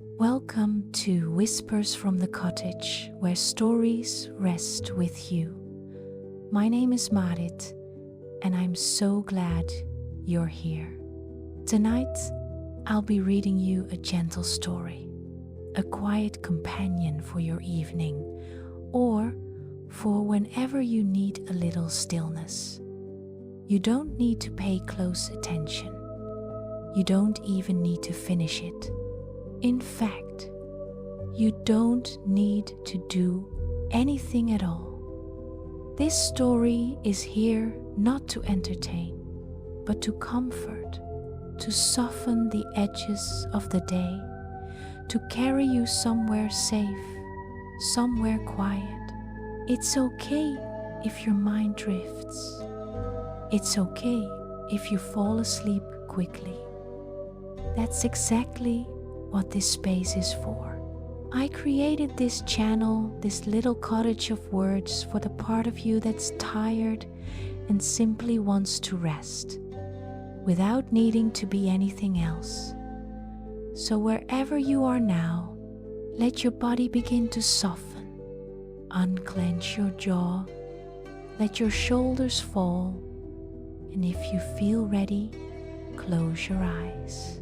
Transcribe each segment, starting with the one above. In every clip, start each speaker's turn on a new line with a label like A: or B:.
A: Welcome to Whispers from the Cottage, where stories rest with you. My name is Marit, and I'm so glad you're here. Tonight, I'll be reading you a gentle story, a quiet companion for your evening, or for whenever you need a little stillness. You don't need to pay close attention. You don't even need to finish it. In fact, you don't need to do anything at all. This story is here not to entertain, but to comfort, to soften the edges of the day, to carry you somewhere safe, somewhere quiet. It's okay if your mind drifts. It's okay if you fall asleep quickly. That's exactly what this space is for. I created this channel, this little cottage of words, for the part of you that's tired and simply wants to rest, without needing to be anything else. So wherever you are now, let your body begin to soften. Unclench your jaw, let your shoulders fall, and if you feel ready, close your eyes.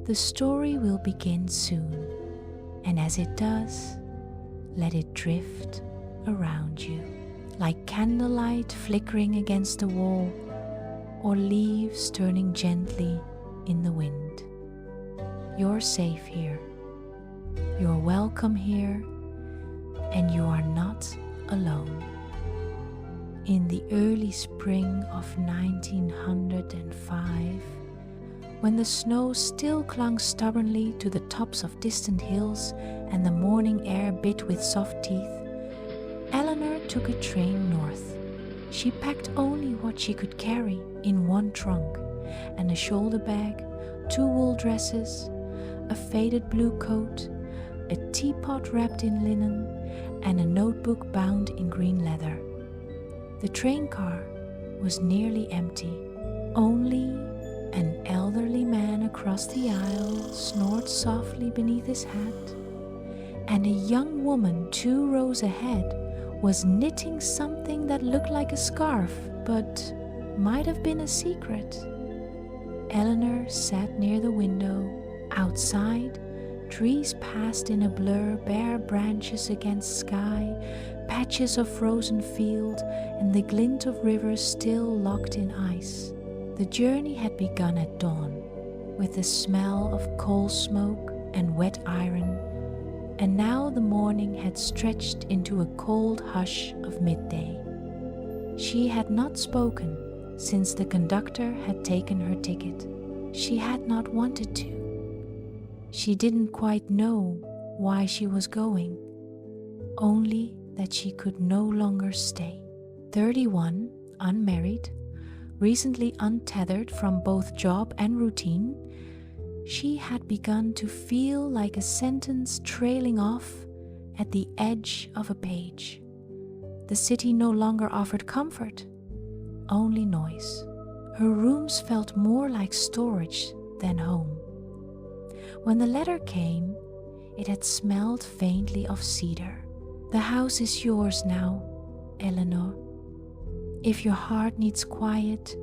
A: The story will begin soon, and as it does, let it drift around you, like candlelight flickering against the wall, or leaves turning gently in the wind. You're safe here, you're welcome here, and you are not alone. In the early spring of 1905, when the snow still clung stubbornly to the tops of distant hills and the morning air bit with soft teeth, Eleanor took a train north. She packed only what she could carry in one trunk, and a shoulder bag, 2 wool dresses, a faded blue coat, a teapot wrapped in linen, and a notebook bound in green leather. The train car was nearly empty. Only an elderly man across the aisle snored softly beneath his hat, and a young woman 2 rows ahead was knitting something that looked like a scarf, but might have been a secret. Eleanor sat near the window. Outside, trees passed in a blur, bare branches against sky, patches of frozen field, and the glint of rivers still locked in ice. The journey had begun at dawn, with the smell of coal smoke and wet iron, and now the morning had stretched into a cold hush of midday. She had not spoken since the conductor had taken her ticket. She had not wanted to. She didn't quite know why she was going, only that she could no longer stay. 31, unmarried, recently untethered from both job and routine, she had begun to feel like a sentence trailing off at the edge of a page. The city no longer offered comfort, only noise. Her rooms felt more like storage than home. When the letter came, it had smelled faintly of cedar. The house is yours now, Eleanor. If your heart needs quiet,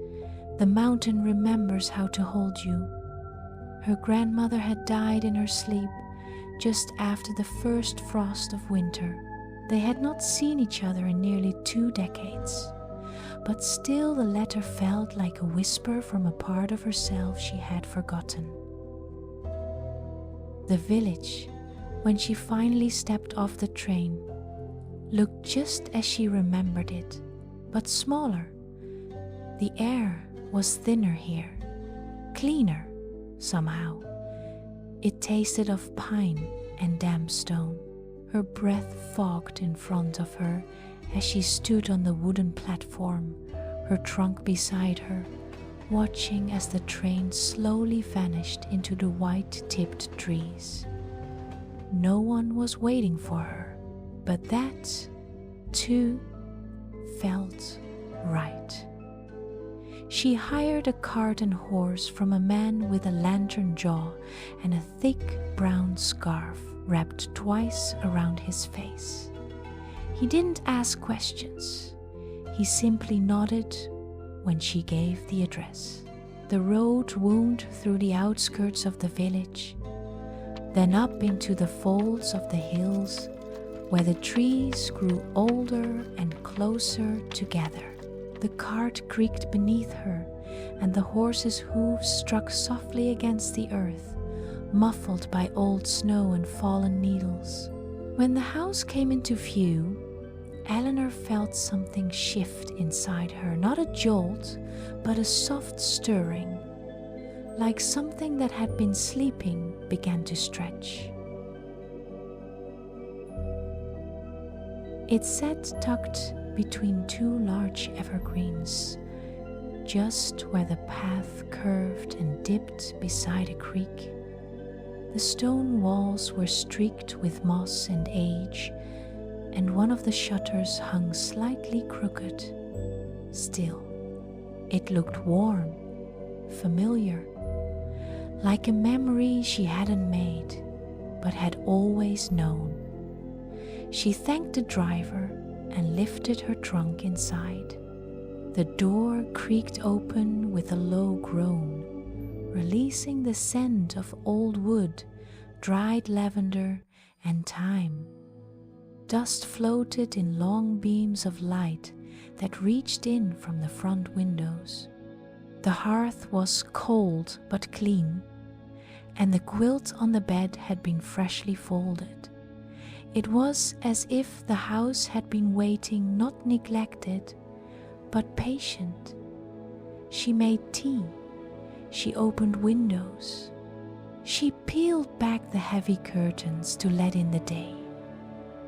A: the mountain remembers how to hold you. Her grandmother had died in her sleep just after the first frost of winter. They had not seen each other in nearly 2 decades, but still the letter felt like a whisper from a part of herself she had forgotten. The village, when she finally stepped off the train, looked just as she remembered it, but smaller. The air was thinner here, cleaner somehow. It tasted of pine and damp stone. Her breath fogged in front of her as she stood on the wooden platform, her trunk beside her, watching as the train slowly vanished into the white-tipped trees. No one was waiting for her, but that, too, felt right. She hired a cart and horse from a man with a lantern jaw and a thick brown scarf wrapped twice around his face. He didn't ask questions. He simply nodded when she gave the address. The road wound through the outskirts of the village, then up into the folds of the hills where the trees grew older and closer together. The cart creaked beneath her, and the horse's hooves struck softly against the earth, muffled by old snow and fallen needles. When the house came into view, Eleanor felt something shift inside her, not a jolt, but a soft stirring, like something that had been sleeping began to stretch. It sat tucked between two large evergreens, just where the path curved and dipped beside a creek. The stone walls were streaked with moss and age, and one of the shutters hung slightly crooked. Still, it looked warm, familiar, like a memory she hadn't made, but had always known. She thanked the driver and lifted her trunk inside. The door creaked open with a low groan, releasing the scent of old wood, dried lavender, and thyme. Dust floated in long beams of light that reached in from the front windows. The hearth was cold but clean, and the quilt on the bed had been freshly folded. It was as if the house had been waiting, not neglected, but patient. She made tea. She opened windows. She peeled back the heavy curtains to let in the day.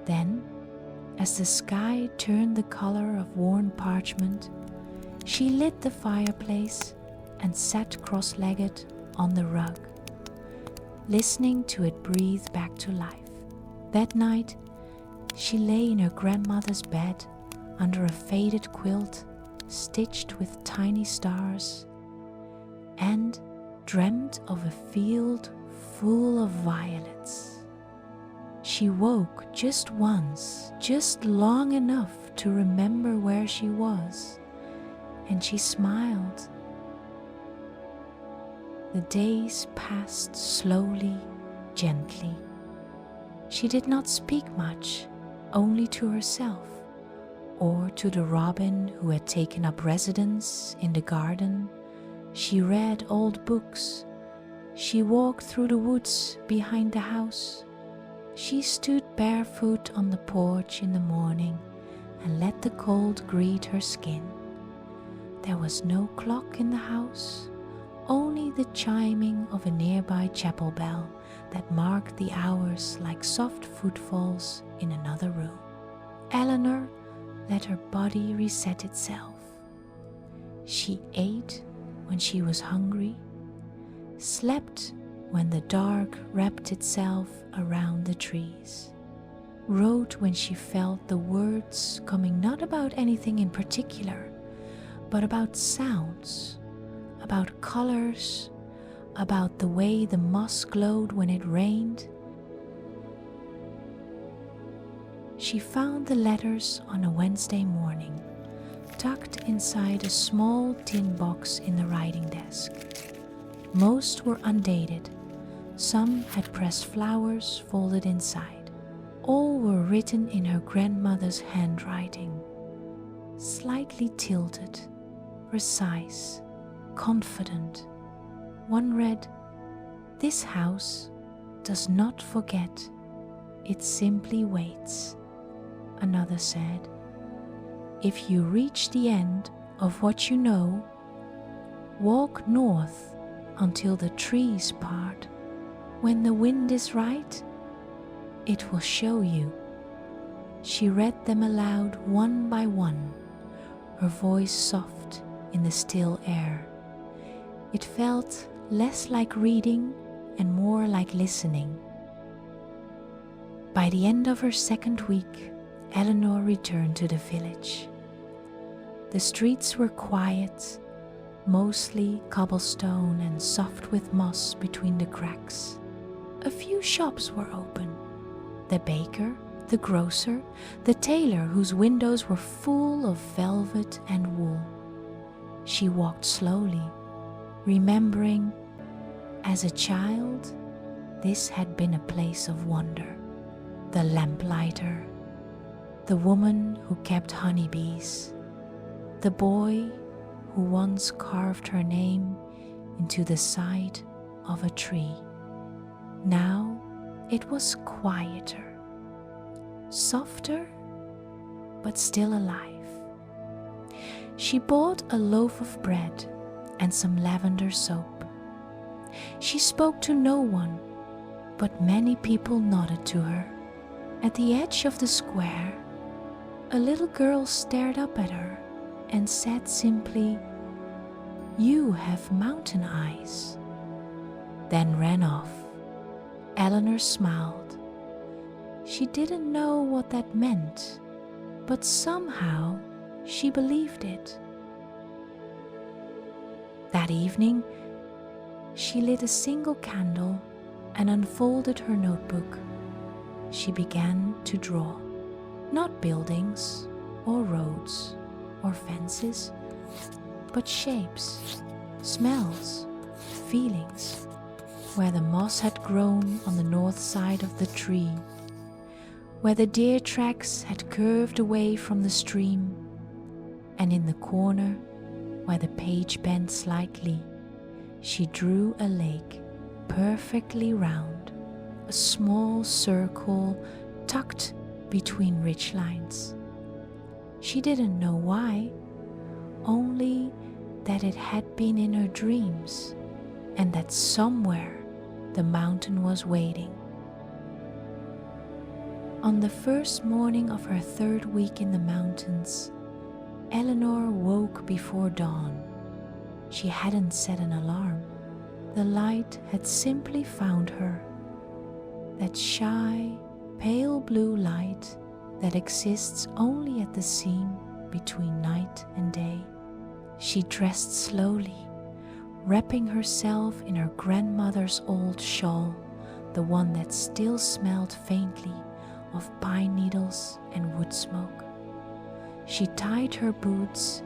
A: Then, as the sky turned the color of worn parchment, she lit the fireplace and sat cross-legged on the rug, listening to it breathe back to life. That night, she lay in her grandmother's bed under a faded quilt stitched with tiny stars, and dreamt of a field full of violets. She woke just once, just long enough to remember where she was, and she smiled. The days passed slowly, gently. She did not speak much, only to herself, or to the robin who had taken up residence in the garden. She read old books. She walked through the woods behind the house. She stood barefoot on the porch in the morning and let the cold greet her skin. There was no clock in the house, only the chiming of a nearby chapel bell that marked the hours like soft footfalls in another room. Eleanor let her body reset itself. She ate when she was hungry, slept when the dark wrapped itself around the trees, wrote when she felt the words coming not about anything in particular, but about sounds, about colors, about the way the moss glowed when it rained. She found the letters on a Wednesday morning, tucked inside a small tin box in the writing desk. Most were undated. Some had pressed flowers folded inside. All were written in her grandmother's handwriting, slightly tilted, precise, confident. One read, "This house does not forget, it simply waits." Another said, "If you reach the end of what you know, walk north until the trees part. When the wind is right, it will show you." She read them aloud one by one, her voice soft in the still air. It felt less like reading and more like listening. By the end of her second week, Eleanor returned to the village. The streets were quiet, mostly cobblestone and soft with moss between the cracks. A few shops were open. The baker, the grocer, the tailor whose windows were full of velvet and wool. She walked slowly, remembering, as a child, this had been a place of wonder. The lamplighter, the woman who kept honeybees, the boy who once carved her name into the side of a tree. Now it was quieter, softer, but still alive. She bought a loaf of bread and some lavender soap. She spoke to no one, but many people nodded to her. At the edge of the square, a little girl stared up at her and said simply, "You have mountain eyes," then ran off. Eleanor smiled. She didn't know what that meant, but somehow she believed it. That evening, she lit a single candle and unfolded her notebook. She began to draw, not buildings or roads or fences, but shapes, smells, feelings, where the moss had grown on the north side of the tree, where the deer tracks had curved away from the stream, and in the corner, where the page bent slightly, she drew a lake perfectly round, a small circle tucked between ridge lines. She didn't know why, only that it had been in her dreams, and that somewhere the mountain was waiting. On the first morning of her third week in the mountains, Eleanor woke before dawn. She hadn't set an alarm. The light had simply found her. That shy, pale blue light that exists only at the seam between night and day. She dressed slowly, wrapping herself in her grandmother's old shawl, the one that still smelled faintly of pine needles and wood smoke. She tied her boots,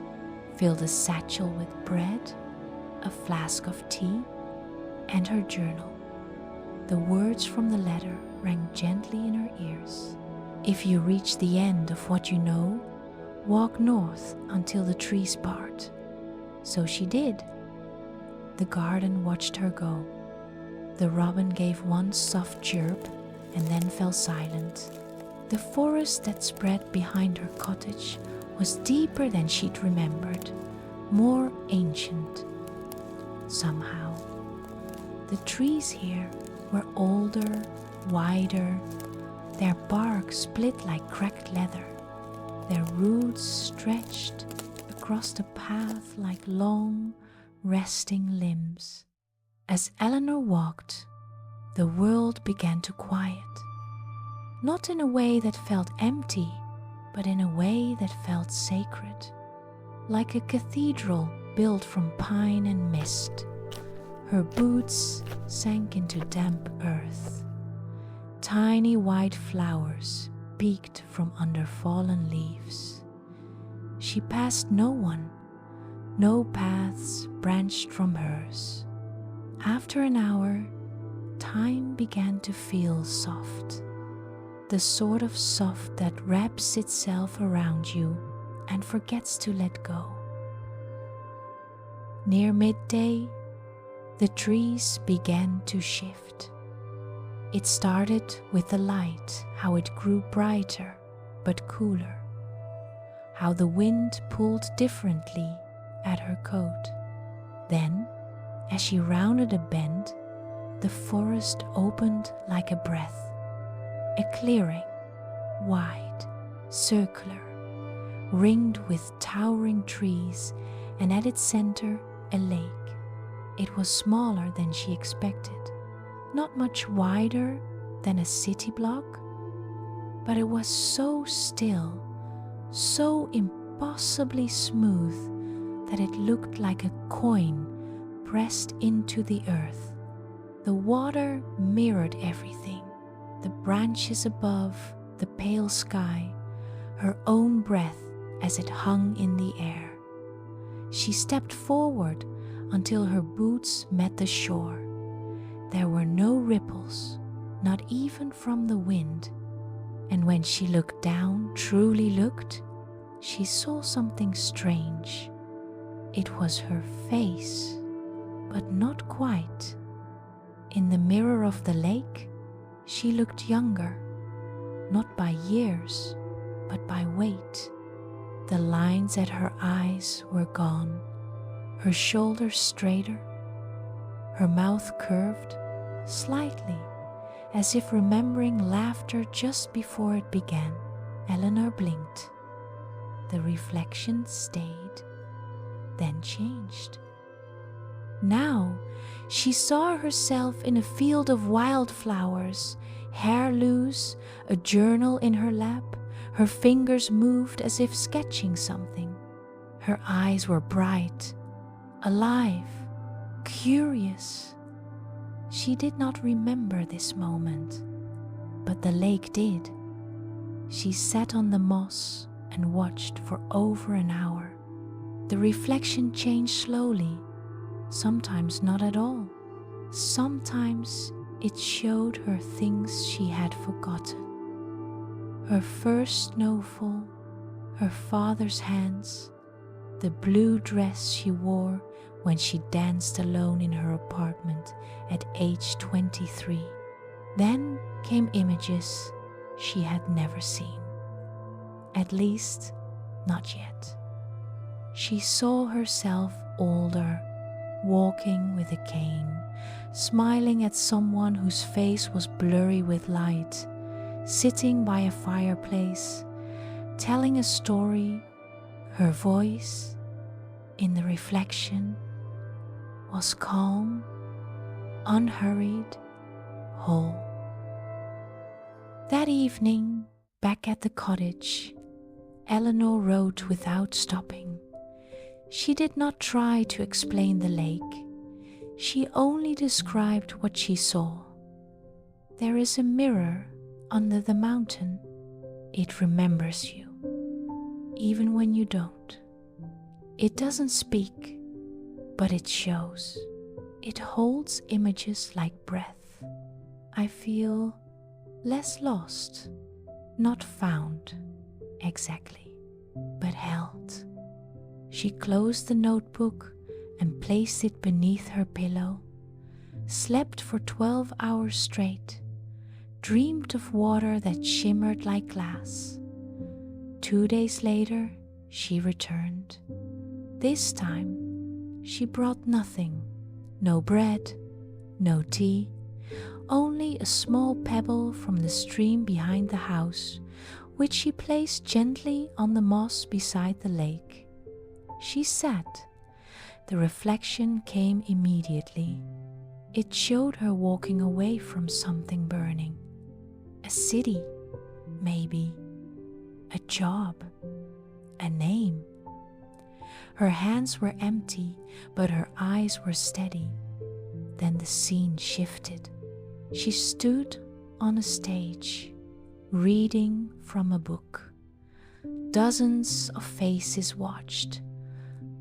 A: filled a satchel with bread, a flask of tea, and her journal. The words from the letter rang gently in her ears. "If you reach the end of what you know, walk north until the trees part." So she did. The garden watched her go. The robin gave one soft chirp and then fell silent. The forest that spread behind her cottage was deeper than she'd remembered, more ancient. Somehow, the trees here were older, wider, their bark split like cracked leather, their roots stretched across the path like long, resting limbs. As Eleanor walked, the world began to quiet, not in a way that felt empty, but in a way that felt sacred, like a cathedral built from pine and mist. Her boots sank into damp earth. Tiny white flowers peeked from under fallen leaves. She passed no one. No paths branched from hers. After an hour, time began to feel soft. The sort of soft that wraps itself around you and forgets to let go. Near midday, the trees began to shift. It started with the light, how it grew brighter but cooler, how the wind pulled differently at her coat. Then, as she rounded a bend, the forest opened like a breath. A clearing, wide, circular, ringed with towering trees, and at its center, a lake. It was smaller than she expected, not much wider than a city block, but it was so still, so impossibly smooth, that it looked like a coin pressed into the earth. The water mirrored everything, the branches above, the pale sky, her own breath as it hung in the air. She stepped forward until her boots met the shore. There were no ripples, not even from the wind, and when she looked down, truly looked, she saw something strange. It was her face, but not quite. In the mirror of the lake, she looked younger, not by years, but by weight. The lines at her eyes were gone, her shoulders straighter, her mouth curved slightly, as if remembering laughter just before it began. Eleanor blinked. The reflection stayed, then changed. Now she saw herself in a field of wildflowers, hair loose, a journal in her lap. Her fingers moved as if sketching something. Her eyes were bright, alive, curious. She did not remember this moment, but the lake did. She sat on the moss and watched for over an hour. The reflection changed slowly, sometimes not at all. Sometimes it showed her things she had forgotten. Her first snowfall, her father's hands, the blue dress she wore when she danced alone in her apartment at age 23. Then came images she had never seen. At least, not yet. She saw herself older, walking with a cane, smiling at someone whose face was blurry with light, sitting by a fireplace, telling a story. Her voice, in the reflection, was calm, unhurried, whole. That evening, back at the cottage, Eleanor wrote without stopping. She did not try to explain the lake. She only described what she saw. There is a mirror under the mountain. It remembers you, even when you don't. It doesn't speak, but it shows. It holds images like breath. I feel less lost, not found exactly, but held. She closed the notebook and placed it beneath her pillow, slept for 12 hours straight, dreamed of water that shimmered like glass. 2 days later, she returned. This time, she brought nothing. No bread, no tea, only a small pebble from the stream behind the house, which she placed gently on the moss beside the lake. She sat. The reflection came immediately. It showed her walking away from something burning. A city, maybe. A job. A name. Her hands were empty, but her eyes were steady. Then the scene shifted. She stood on a stage, reading from a book. Dozens of faces watched,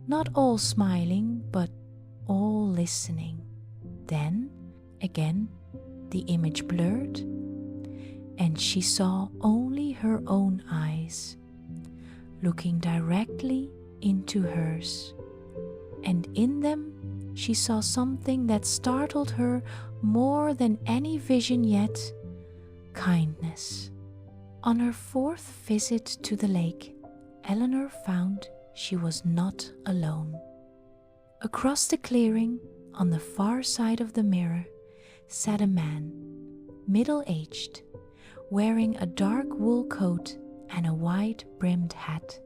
A: not all smiling, but all listening. Then, again, the image blurred, and she saw only her own eyes, looking directly into hers. And in them, she saw something that startled her more than any vision yet: kindness. On her fourth visit to the lake, Eleanor found she was not alone. Across the clearing, on the far side of the mirror, sat a man, middle-aged, wearing a dark wool coat and a wide-brimmed hat.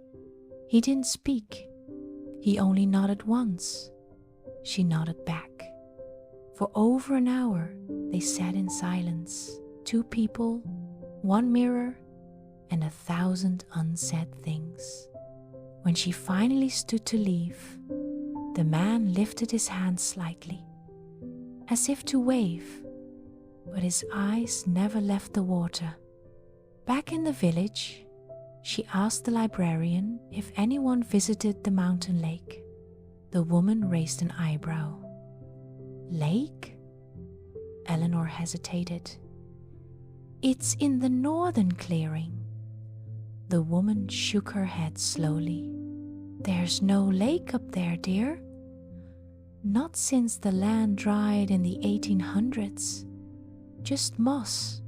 A: He didn't speak. He only nodded once. She nodded back. For over an hour, they sat in silence. 2 people, 1 mirror, and 1,000 unsaid things. When she finally stood to leave, The man lifted his hand slightly, as if to wave, but his eyes never left the water. Back in the village, she asked the librarian if anyone visited the mountain lake. The woman raised an eyebrow. Lake? Eleanor hesitated. It's in the northern clearing. The woman shook her head slowly. There's no lake up there, dear. Not since the land dried in the 1800s. Just moss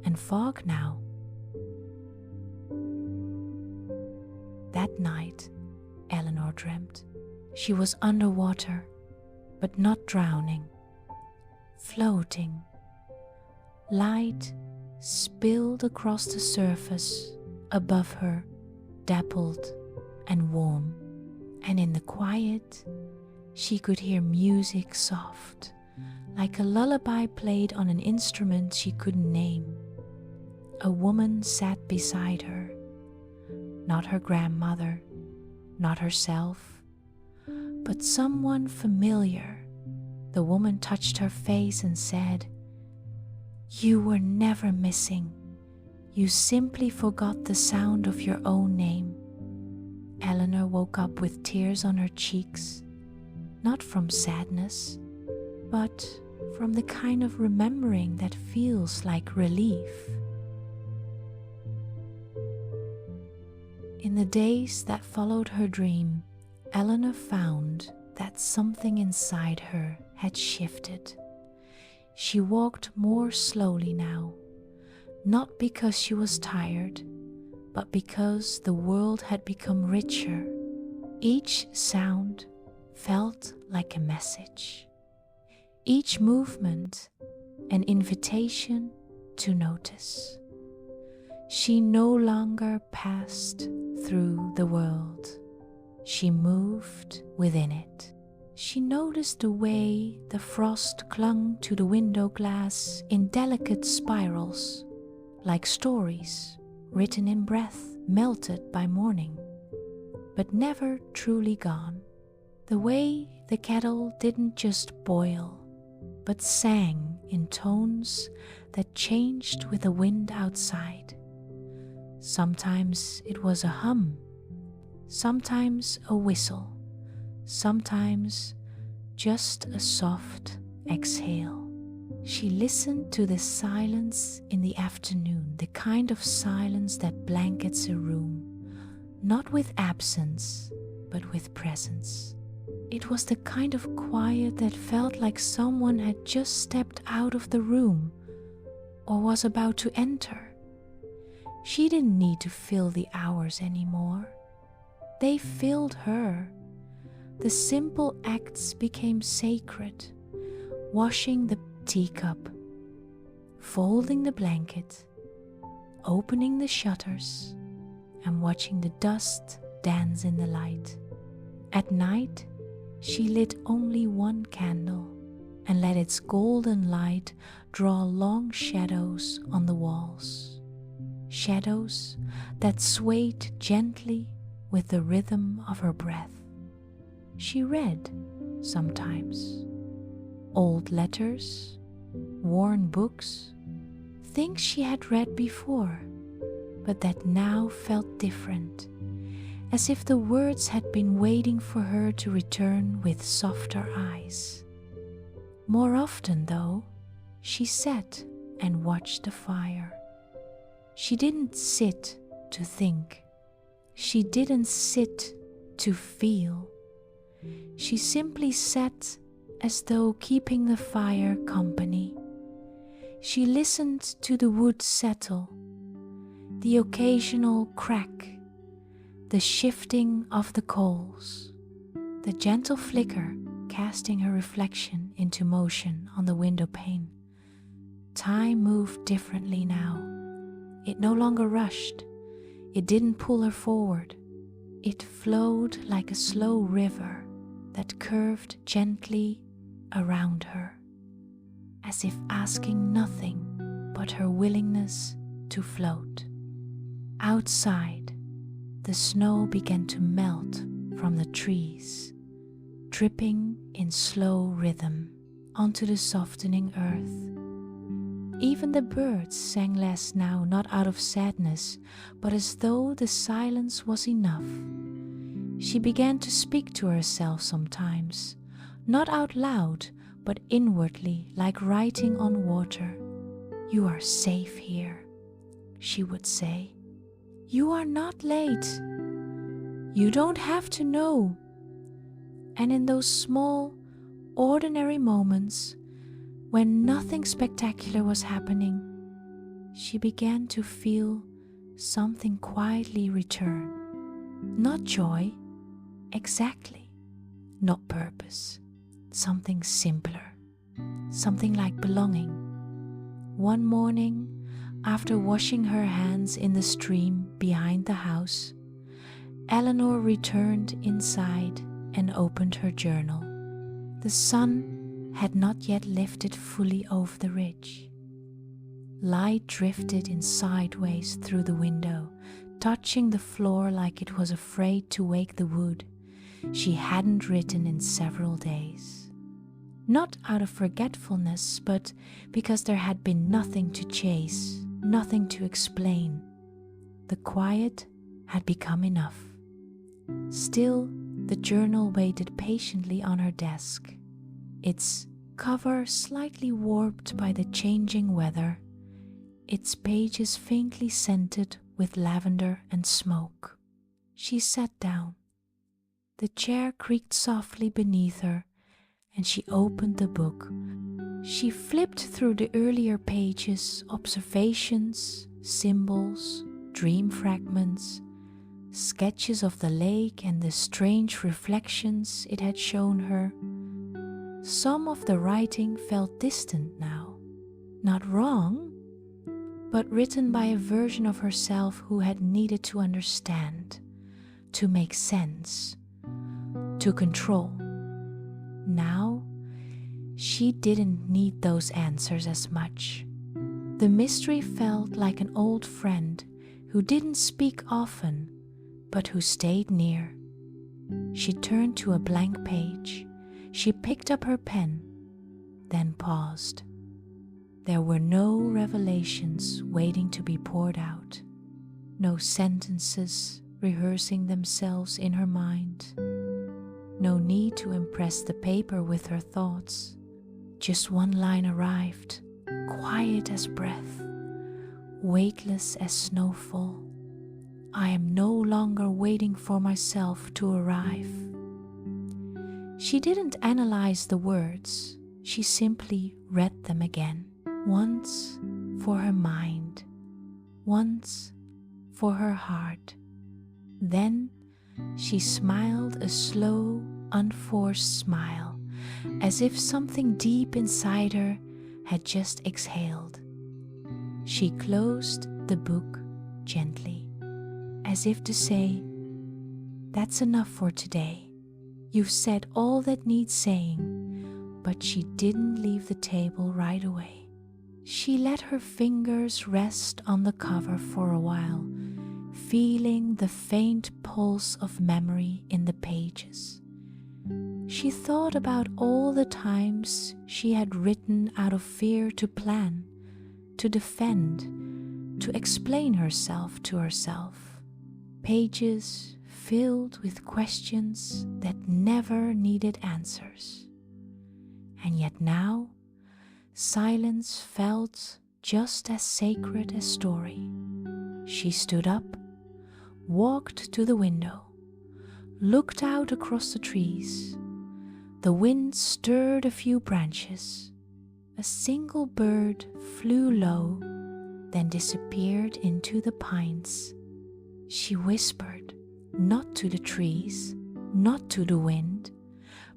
A: and fog now. That night, Eleanor dreamt. She was underwater, but not drowning. Floating. Light spilled across the surface above her, dappled and warm. And in the quiet, she could hear music soft, like a lullaby played on an instrument she couldn't name. A woman sat beside her. Not her grandmother, not herself, but someone familiar. The woman touched her face and said, "You were never missing. You simply forgot the sound of your own name." Eleanor woke up with tears on her cheeks, not from sadness, but from the kind of remembering that feels like relief. In the days that followed her dream, Eleanor found that something inside her had shifted. She walked more slowly now, not because she was tired, but because the world had become richer. Each sound felt like a message. Each movement an invitation to notice. She no longer passed through the world. She moved within it. She noticed the way the frost clung to the window glass in delicate spirals, like stories written in breath melted by morning, but never truly gone. The way the kettle didn't just boil, but sang in tones that changed with the wind outside. Sometimes it was a hum, sometimes a whistle, sometimes just a soft exhale. She listened to the silence in the afternoon, the kind of silence that blankets a room, not with absence, but with presence. It was the kind of quiet that felt like someone had just stepped out of the room or was about to enter. She didn't need to fill the hours anymore. They filled her. The simple acts became sacred. Washing the teacup, folding the blanket, opening the shutters, and watching the dust dance in the light. At night, she lit only one candle and let its golden light draw long shadows on the walls. Shadows that swayed gently with the rhythm of her breath. She read sometimes. Old letters, worn books, things she had read before, but that now felt different, as if the words had been waiting for her to return with softer eyes. More often, though, she sat and watched the fire. She didn't sit to think. She didn't sit to feel. She simply sat as though keeping the fire company. She listened to the wood settle, the occasional crack, the shifting of the coals, the gentle flicker casting her reflection into motion on the window pane. Time moved differently now. It no longer rushed. It didn't pull her forward. It flowed like a slow river that curved gently around her, as if asking nothing but her willingness to float. Outside, the snow began to melt from the trees. dripping in slow rhythm onto the softening earth. Even the birds sang less now, not out of sadness, but as though the silence was enough. She began to speak to herself sometimes, not out loud, but inwardly, like writing on water. "You are safe here," she would say. "You are not late. You don't have to know." And in those small, ordinary moments, when nothing spectacular was happening, she began to feel something quietly return. Not joy, exactly, not purpose, something simpler, something like belonging. One morning, after washing her hands in the stream behind the house, Eleanor returned inside and opened her journal. The sun had not yet lifted fully over the ridge. Light drifted in sideways through the window, touching the floor like it was afraid to wake the wood she hadn't written in several days. Not out of forgetfulness, but because there had been nothing to chase, nothing to explain. The quiet had become enough. Still, the journal waited patiently on her desk, its cover slightly warped by the changing weather, its pages faintly scented with lavender and smoke. She sat down. The chair creaked softly beneath her, and she opened the book. She flipped through the earlier pages, observations, symbols, dream fragments, sketches of the lake and the strange reflections it had shown her. Some of the writing felt distant now, not wrong, but written by a version of herself who had needed to understand, to make sense, to control. Now, she didn't need those answers as much. The mystery felt like an old friend who didn't speak often, but who stayed near. She turned to a blank page. She picked up her pen, then paused. There were no revelations waiting to be poured out, no sentences rehearsing themselves in her mind, no need to impress the paper with her thoughts. Just one line arrived, quiet as breath, weightless as snowfall. "I am no longer waiting for myself to arrive." She didn't analyze the words. She simply read them again, once for her mind, once for her heart. Then she smiled a slow, unforced smile, as if something deep inside her had just exhaled. She closed the book gently, as if to say, "That's enough for today. You've said all that needs saying." But she didn't leave the table right away. She let her fingers rest on the cover for a while, feeling the faint pulse of memory in the pages. She thought about all the times she had written out of fear to plan, to defend, to explain herself to herself. Pages filled with questions that never needed answers. And yet now, silence felt just as sacred as story. She stood up, walked to the window, looked out across the trees. The wind stirred a few branches. A single bird flew low, then disappeared into the pines. She whispered, not to the trees, not to the wind,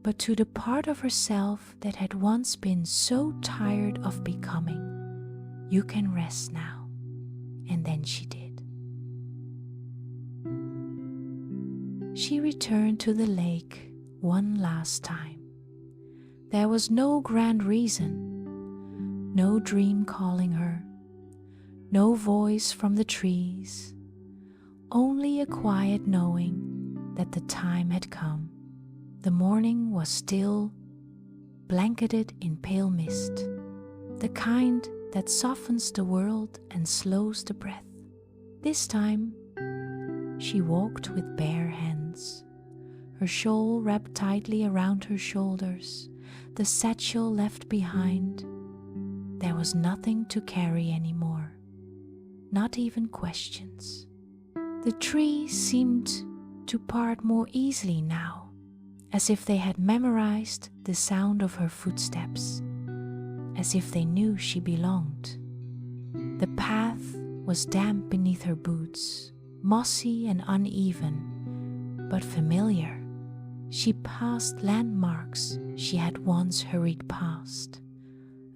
A: but to the part of herself that had once been so tired of becoming. "You can rest now." And then she did. She returned to the lake one last time. There was no grand reason, no dream calling her, no voice from the trees, only a quiet knowing that the time had come. The morning was still, blanketed in pale mist, the kind that softens the world and slows the breath. This time, she walked with bare hands, her shawl wrapped tightly around her shoulders, the satchel left behind. There was nothing to carry anymore, not even questions. The trees seemed to part more easily now, as if they had memorized the sound of her footsteps, as if they knew she belonged. The path was damp beneath her boots, mossy and uneven, but familiar. She passed landmarks she had once hurried past.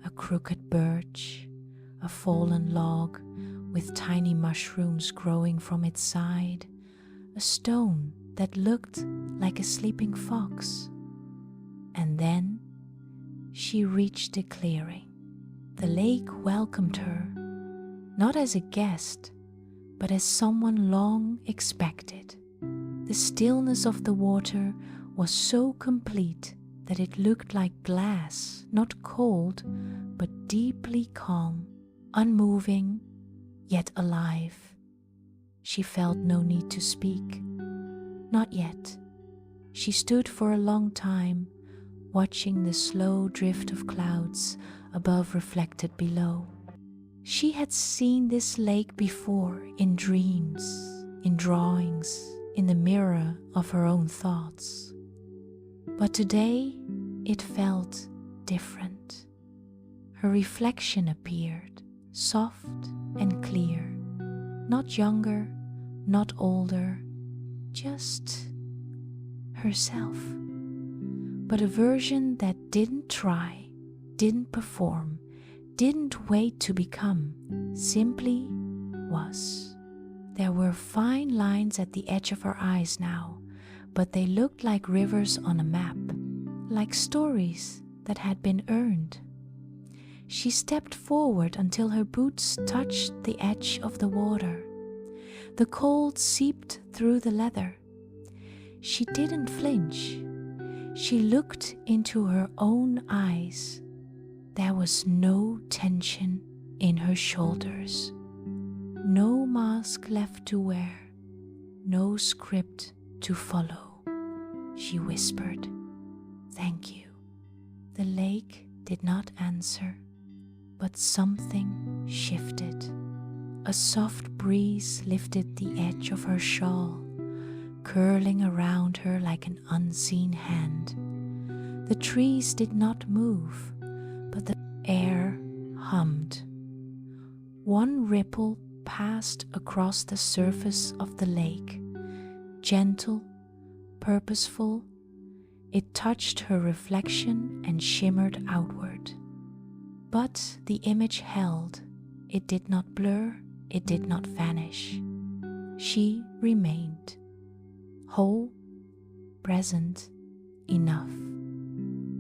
A: A crooked birch, a fallen log with tiny mushrooms growing from its side, a stone that looked like a sleeping fox. And then she reached the clearing. The lake welcomed her, not as a guest, but as someone long expected. The stillness of the water was so complete that it looked like glass, not cold, but deeply calm, unmoving, yet alive. She felt no need to speak. Not yet. She stood for a long time, watching the slow drift of clouds above reflected below. She had seen this lake before in dreams, in drawings, in the mirror of her own thoughts. But today it felt different. Her reflection appeared, soft and clear, not younger, not older, just herself. But a version that didn't try, didn't perform, didn't wait to become, simply was. There were fine lines at the edge of her eyes now, but they looked like rivers on a map, like stories that had been earned. She stepped forward until her boots touched the edge of the water. The cold seeped through the leather. She didn't flinch. She looked into her own eyes. There was no tension in her shoulders, no mask left to wear, no script to follow. She whispered, "Thank you." The lake did not answer, but something shifted. A soft breeze lifted the edge of her shawl, curling around her like an unseen hand. The trees did not move, but the air hummed. One ripple passed across the surface of the lake, gentle, purposeful. It touched her reflection and shimmered outward. But the image held. It did not blur, it did not vanish. She remained, whole, present, enough.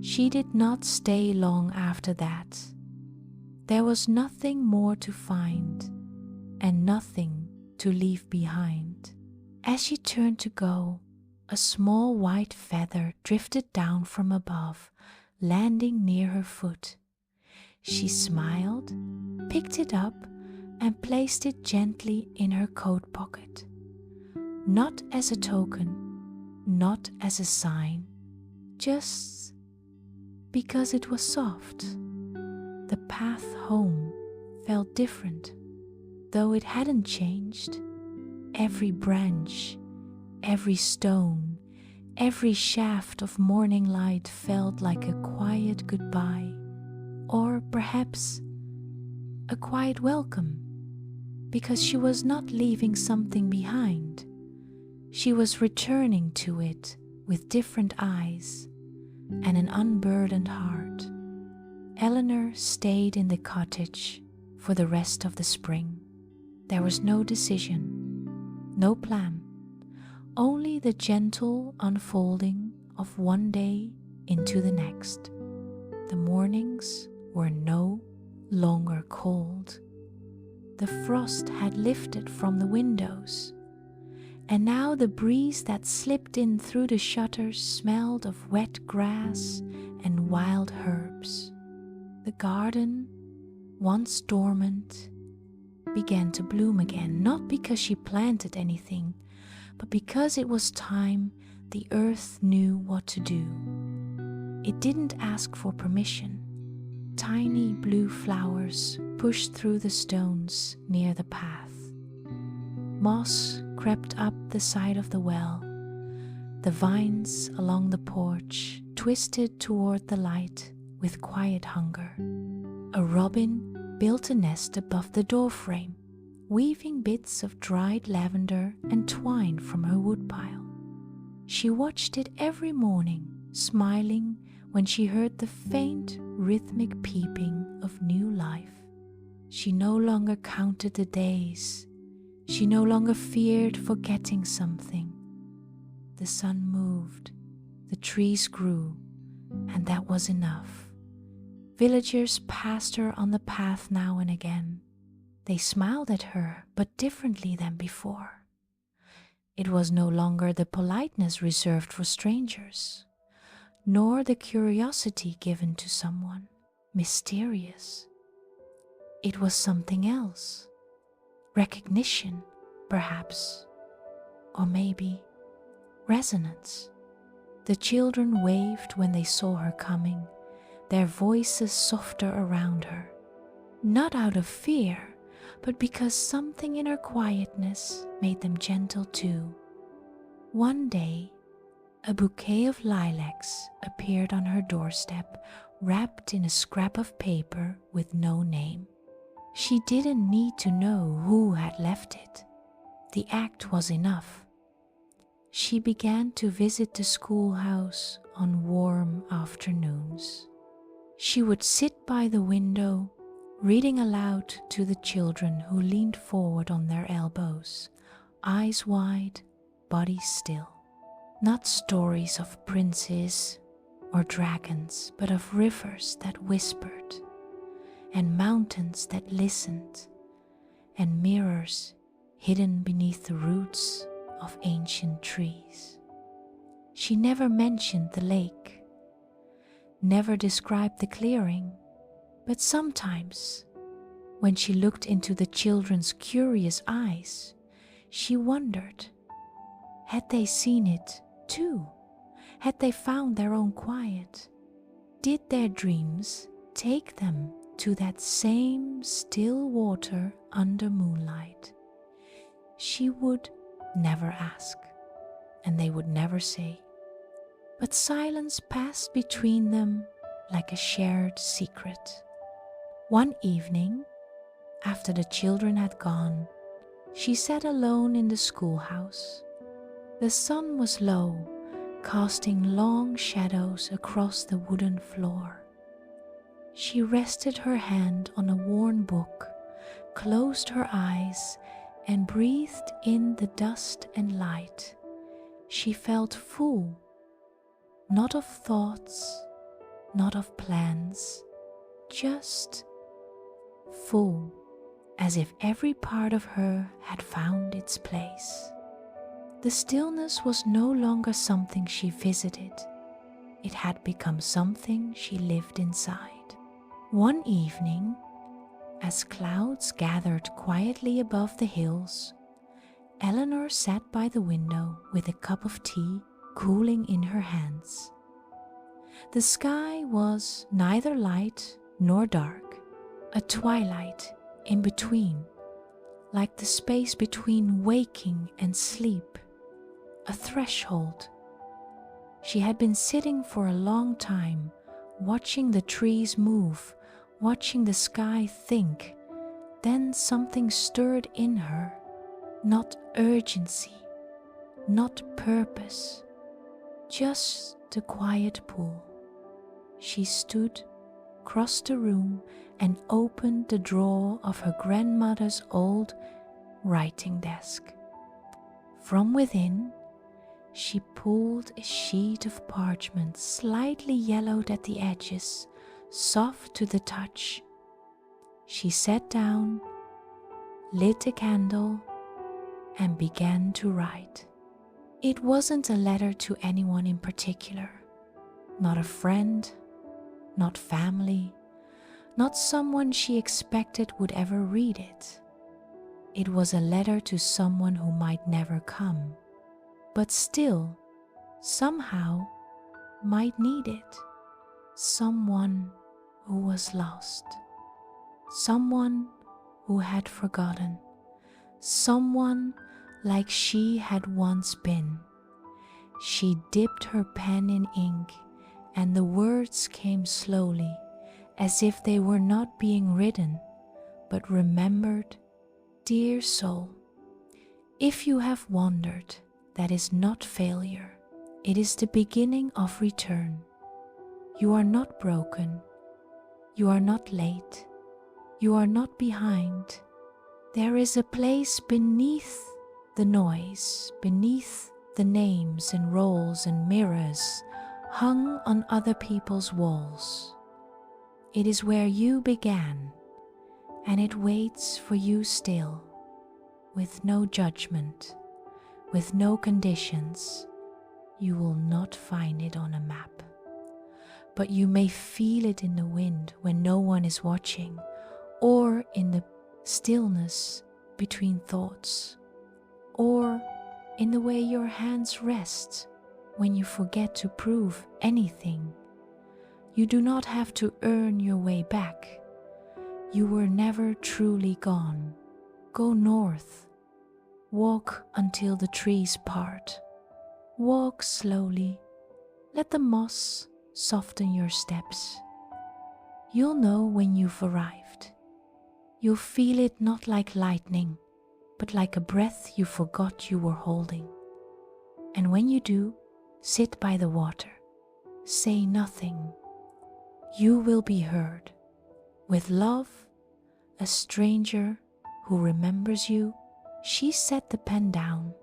A: She did not stay long after that. There was nothing more to find, and nothing to leave behind. As she turned to go, a small white feather drifted down from above, landing near her foot. She smiled, picked it up, and placed it gently in her coat pocket. Not as a token, not as a sign, just because it was soft. The path home felt different, though it hadn't changed. Every branch, every stone, every shaft of morning light felt like a quiet goodbye, or perhaps a quiet welcome, because she was not leaving something behind. She was returning to it with different eyes and an unburdened heart. Eleanor stayed in the cottage for the rest of the spring. There was no decision, no plan, only the gentle unfolding of one day into the next. The mornings were no longer cold. The frost had lifted from the windows, and now the breeze that slipped in through the shutters smelled of wet grass and wild herbs. The garden, once dormant, began to bloom again, not because she planted anything, but because it was time the earth knew what to do. It didn't ask for permission. Tiny blue flowers pushed through the stones near the path. Moss crept up the side of the well. The vines along the porch twisted toward the light with quiet hunger. A robin built a nest above the doorframe, weaving bits of dried lavender and twine from her woodpile. She watched it every morning, smiling when she heard the faint, rhythmic peeping of new life. She no longer counted the days. She no longer feared forgetting something. The sun moved, the trees grew, and that was enough. Villagers passed her on the path now and again. They smiled at her, but differently than before. It was no longer the politeness reserved for strangers, nor the curiosity given to someone mysterious. It was something else. Recognition, perhaps, or maybe resonance. The children waved when they saw her coming, their voices softer around her, not out of fear, but because something in her quietness made them gentle too. One day, a bouquet of lilacs appeared on her doorstep, wrapped in a scrap of paper with no name. She didn't need to know who had left it. The act was enough. She began to visit the schoolhouse on warm afternoons. She would sit by the window, reading aloud to the children who leaned forward on their elbows, eyes wide, bodies still. Not stories of princes or dragons, but of rivers that whispered, and mountains that listened, and mirrors hidden beneath the roots of ancient trees. She never mentioned the lake, never described the clearing, but sometimes, when she looked into the children's curious eyes, she wondered, had they seen it too? Had they found their own quiet? Did their dreams take them to that same still water under moonlight? She would never ask, and they would never say. But silence passed between them like a shared secret. One evening, after the children had gone, she sat alone in the schoolhouse. The sun was low, casting long shadows across the wooden floor. She rested her hand on a worn book, closed her eyes, and breathed in the dust and light. She felt full, not of thoughts, not of plans, just full, as if every part of her had found its place. The stillness was no longer something she visited. It had become something she lived inside. One evening, as clouds gathered quietly above the hills, Eleanor sat by the window with a cup of tea cooling in her hands. The sky was neither light nor dark, a twilight in between, like the space between waking and sleep, a threshold. She had been sitting for a long time, watching the trees move, watching the sky think. Then something stirred in her, not urgency, not purpose, just a quiet pull. She stood, crossed the room, and opened the drawer of her grandmother's old writing desk. From within, she pulled a sheet of parchment slightly yellowed at the edges, soft to the touch. She sat down, lit a candle, and began to write. It wasn't a letter to anyone in particular, not a friend, not family, not someone she expected would ever read it. It was a letter to someone who might never come, but still, somehow, might need it. Someone who was lost. Someone who had forgotten. Someone like she had once been. She dipped her pen in ink, and the words came slowly, as if they were not being written, but remembered. Dear soul, if you have wandered, that is not failure. It is the beginning of return. You are not broken. You are not late. You are not behind. There is a place beneath the noise, beneath the names and roles and mirrors hung on other people's walls. It is where you began, and it waits for you still, with no judgment, with no conditions. You will not find it on a map, but you may feel it in the wind when no one is watching, or in the stillness between thoughts, or in the way your hands rest when you forget to prove anything. You do not have to earn your way back. You were never truly gone. Go north. Walk until the trees part. Walk slowly. Let the moss soften your steps. You'll know when you've arrived. You'll feel it not like lightning, but like a breath you forgot you were holding. And when you do, sit by the water. Say nothing. You will be heard. With love, a stranger who remembers you. She set the pen down.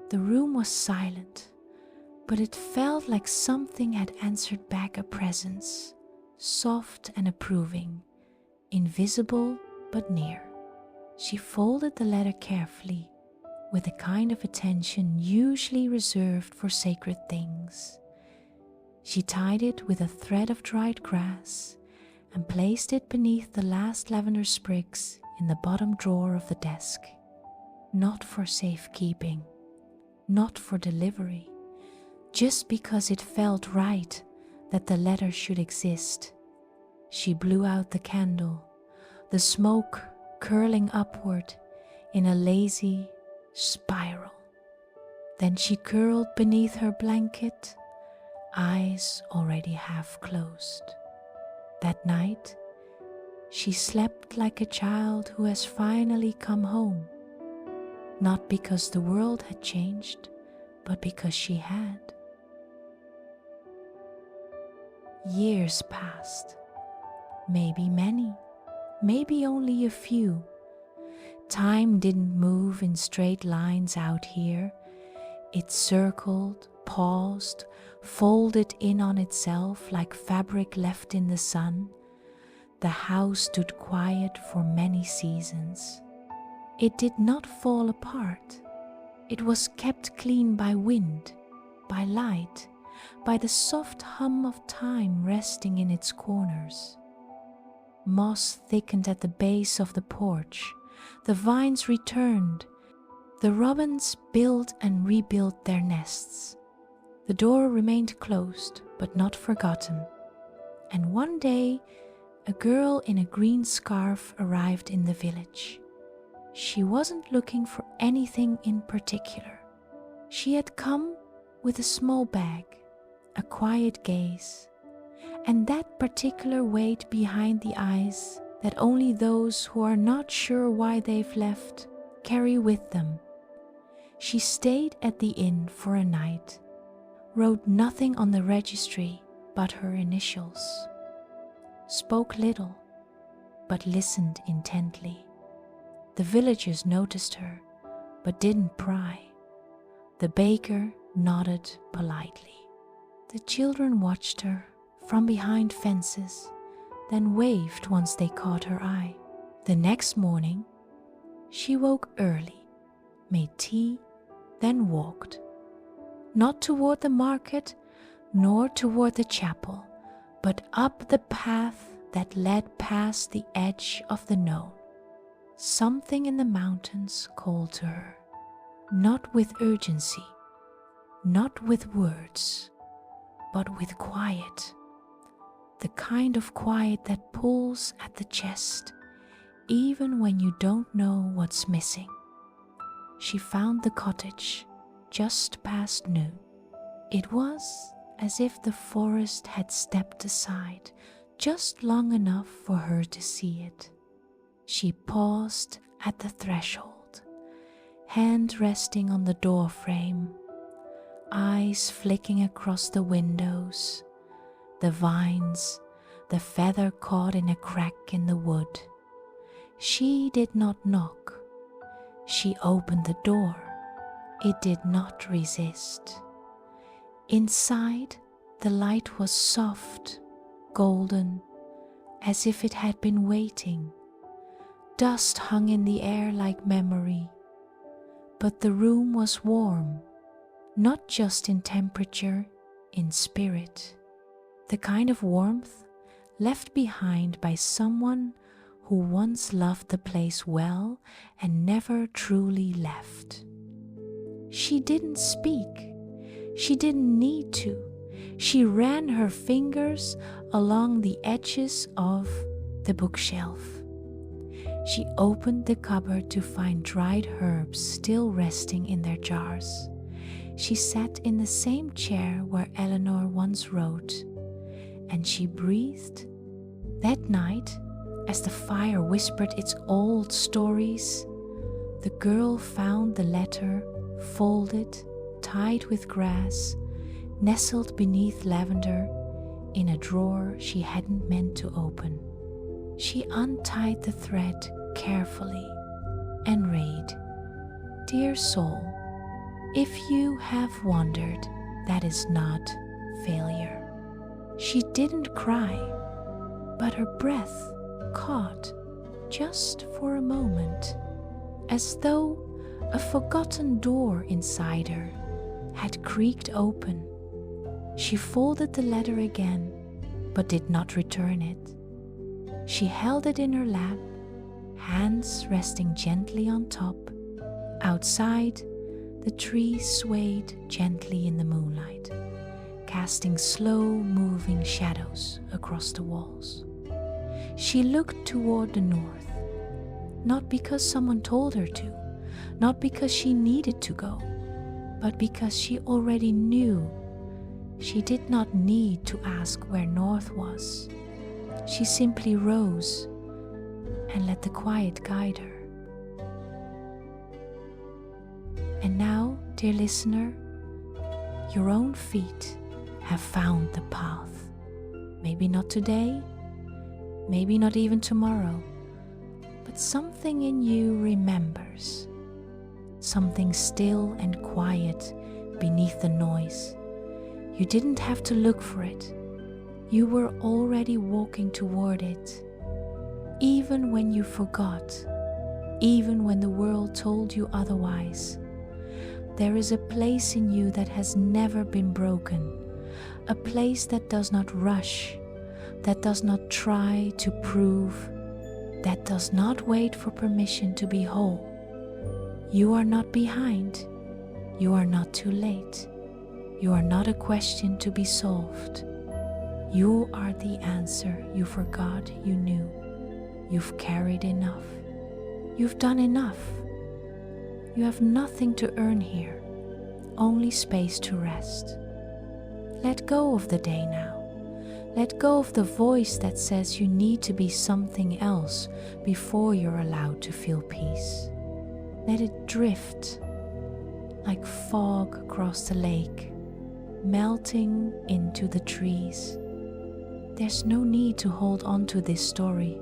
A: The room was silent, but it felt like something had answered back a presence, soft and approving, invisible but near. She folded the letter carefully, with the kind of attention usually reserved for sacred things. She tied it with a thread of dried grass and placed it beneath the last lavender sprigs in the bottom drawer of the desk. Not for safekeeping, not for delivery, just because it felt right that the letter should exist. She blew out the candle, the smoke curling upward in a lazy spiral. Then she curled beneath her blanket, eyes already half closed. That night, she slept like a child who has finally come home, not because the world had changed, but because she had. Years passed, maybe many, maybe only a few. Time didn't move in straight lines out here. It circled, paused, folded in on itself like fabric left in the sun. The house stood quiet for many seasons. It did not fall apart. It was kept clean by wind, by light, by the soft hum of time resting in its corners. Moss thickened at the base of the porch. The vines returned. The robins built and rebuilt their nests. The door remained closed, but not forgotten. And one day, a girl in a green scarf arrived in the village. She wasn't looking for anything in particular. She had come with a small bag, a quiet gaze, and that particular weight behind the eyes that only those who are not sure why they've left carry with them. She stayed at the inn for a night, wrote nothing on the registry but her initials, spoke little, but listened intently. The villagers noticed her, but didn't pry. The baker nodded politely. The children watched her from behind fences, then waved once they caught her eye. The next morning, she woke early, made tea, then walked, not toward the market nor toward the chapel, but up the path that led past the edge of the known. Something in the mountains called to her, not with urgency, not with words, but with quiet, the kind of quiet that pulls at the chest, even when you don't know what's missing. She found the cottage just past noon. It was as if the forest had stepped aside just long enough for her to see it. She paused at the threshold, hand resting on the door frame, eyes flicking across the windows, the vines, the feather caught in a crack in the wood. She did not knock. She opened the door. It did not resist. Inside, the light was soft, golden, as if it had been waiting. Dust hung in the air like memory, but the room was warm, not just in temperature, in spirit. The kind of warmth left behind by someone who once loved the place well and never truly left. She didn't speak. She didn't need to. She ran her fingers along the edges of the bookshelf. She opened the cupboard to find dried herbs still resting in their jars. She sat in the same chair where Eleanor once wrote, and she breathed. That night, as the fire whispered its old stories, the girl found the letter folded, tied with grass, nestled beneath lavender in a drawer she hadn't meant to open. She untied the thread carefully and read, "Dear soul, if you have wandered, that is not failure." She didn't cry, but her breath caught just for a moment, as though a forgotten door inside her had creaked open. She folded the letter again, but did not return it. She held it in her lap, hands resting gently on top. Outside, the trees swayed gently in the moonlight, casting slow-moving shadows across the walls. She looked toward the north, not because someone told her to, not because she needed to go, but because she already knew. She did not need to ask where north was. She simply rose and let the quiet guide her. And now, dear listener, your own feet have found the path. Maybe not today, maybe not even tomorrow, but something in you remembers. Something still and quiet beneath the noise. You didn't have to look for it. You were already walking toward it. Even when you forgot, even when the world told you otherwise, there is a place in you that has never been broken, a place that does not rush, that does not try to prove, that does not wait for permission to be whole. You are not behind. You are not too late. You are not a question to be solved. You are the answer you forgot you knew. You've carried enough. You've done enough. You have nothing to earn here, only space to rest. Let go of the day now. Let go of the voice that says you need to be something else before you're allowed to feel peace. Let it drift like fog across the lake, melting into the trees. There's no need to hold on to this story.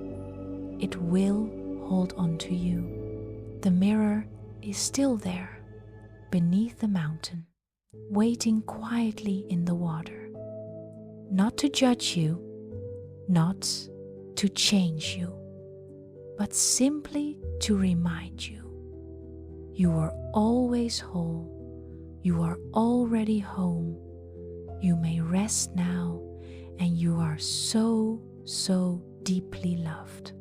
A: It will hold on to you. The mirror is still there, beneath the mountain, waiting quietly in the water. Not to judge you, not to change you, but simply to remind you. You are always whole. You are already home. You may rest now, and you are so, so deeply loved.